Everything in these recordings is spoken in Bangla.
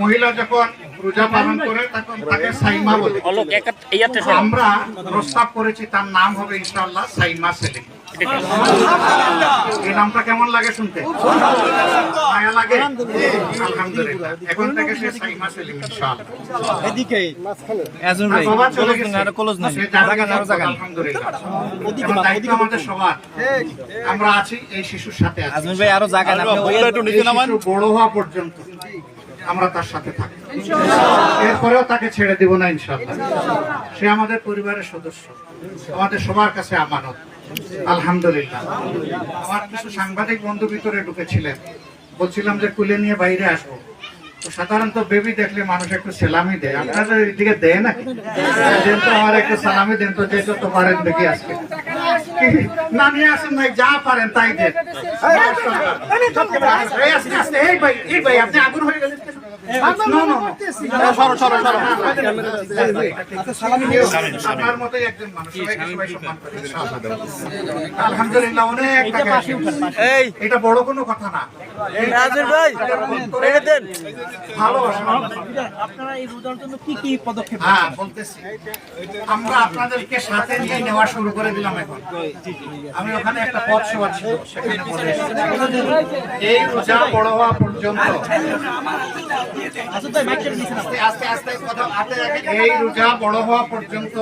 মহিলা যখন রোজা পালন করে তখন তাকে সাইমা বলে। আমরা প্রস্তাব করেছি তার নাম হবে ইনশাআল্লাহ সাইমা সেলিম। এই নামটা কেমন লাগে শুনতে? মায়া লাগে? আলহামদুলিল্লাহ, এখন থেকে সে সাইমা সেলিম ইনশাআল্লাহ। এদিকে আজম ভাই বাবা চলে গেছে, আর ক্লোজ নাই, সে জায়গা না জায়গা আলহামদুলিল্লাহ। এখন দায়িত্ব আমাদের সবার, আমরা আছি এই শিশুর সাথে আছি। আজম ভাই আরো জায়গা না, আপনি একটু নিচে নামান। শিশু বড় হওয়া পর্যন্ত আমরা তার সাথে থাকি, এরপরেও তাকে ছেড়ে দিব না ইনশাআল্লাহ। সে আমাদের পরিবারের সদস্য, আমাদের সবার কাছে আমানত। আলহামদুলিল্লাহ। আমার কিছু সাংবাদিক বন্ধু ভিতরে ঢুকেছিলেন, বলছিলাম যে কুলে নিয়ে বাইরে আসবো। তো সাধারণত বেবি দেখলে মানুষ একটু সালামি দেয়, আপনাদের এদিকে দেয় না? দেন তো, আমার একটু সালামি দেন তো, যেটা তো পারেন দেখি আজকে। না নিয়ে আসেন ভাই, যা পারেন তাই দেন। এই ভাই আপনি আগুন হয়ে গেলেন। আপনার মতোই একজন মানুষ, সবাই সম্মান করে আলহামদুলিল্লাহ। অনেক টাকা, এটা বড় কোনো কথা না। আপনারা এই রোজার জন্য কি কি পদক্ষেপ? হ্যাঁ বলতেছি, আমরা আপনাদেরকে সাথে নিয়ে নেওয়া শুরু করে দিলাম। এখন আমি ওখানে একটা পথ সভা ছিল, সেখানে বলে এই রোজা বড় হওয়া পর্যন্ত, আস্তে আস্তে কথা হাতে রাখেন, এই রোজা বড় হওয়া পর্যন্ত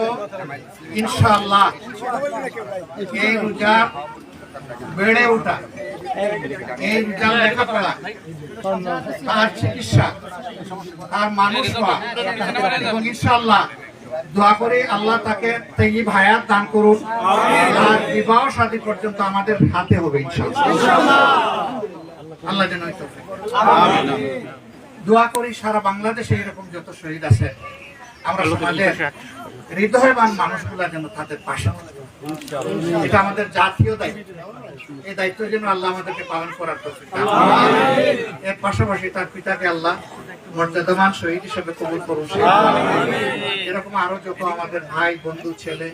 ইনশাআল্লাহ এই রোজা বেড়ে ওঠা, এই রোজা লেখাপড়া, তার চিকিৎসা, তার মানুষ হওয়া, এবং ইনশাআল্লাহ দোয়া করি আল্লাহ তাকে তাইয়্যিব হায়াত দান করুন। আর বিবাহ শাদী পর্যন্ত আমাদের হাতে হবে ইনশাআল্লাহ। আল্লাহ যেন দোয়া করি সারা বাংলাদেশে এরকম যত শহীদ আছে, আমরা সমাজের হৃদয়বান মানুষগুলা যেন তাদের পাশে, এটা আমাদের জাতীয় দায়িত্ব। এই দায়িত্ব যেন আল্লাহ আমাদেরকে পালন করার তৌফিক দান করুন। এর পাশাপাশি তার পিতাকে আল্লাহ মর্যাদাবান শহীদ হিসেবে কবুল করুন। এরকম আরো যত আমাদের ভাই বন্ধু ছেলে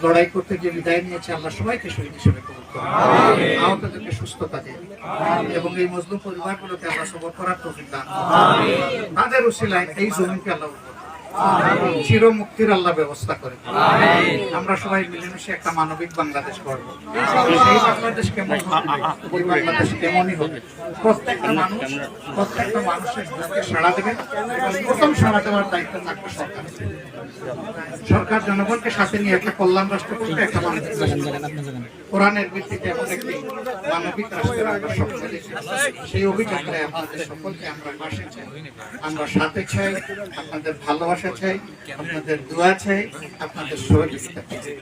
লড়াই করতে গিয়ে বিদায় নিয়েছে, আল্লাহ সবাইকে শহীদ হিসেবে কবুল করুন, আহতদেরকে সুস্থতা দিন, এবং এই মজলুম পরিবারগুলোকে আল্লাহ সবর করার তৌফিক দান করুন। তাদের উসিলায় এই জমিনকে আল্লাহ চির মুক্তির আল্লাহ ব্যবস্থা করে। আমরা সবাই মিলেমিশে একটা মানবিক বাংলাদেশ করব। সেই বাংলাদেশ কেমন হবে, ওই বাংলাদেশ কেমনই হবে। প্রত্যেকটা মানুষের বুকে সাড়া দেবে, এবং প্রথম সাড়া দেওয়ার দায়িত্ব থাকবে সরকার। সরকার জনগণকে সাথে নিয়ে একটা কল্যাণ রাষ্ট্র করবে, একটা মানবিক কোরআনের ভিত্তিতে এমন একটি মানবিক রাষ্ট্রের আমরা স্বপ্ন দেখি। সেই অভিযাত্রে আপনাদের সকলকে আমরা পাশে চাই, আমরা সাথে চাই, আপনাদের ভালোবাসা চাই, আপনাদের দোয়া চাই, আপনাদের সহযোগিতা চাই।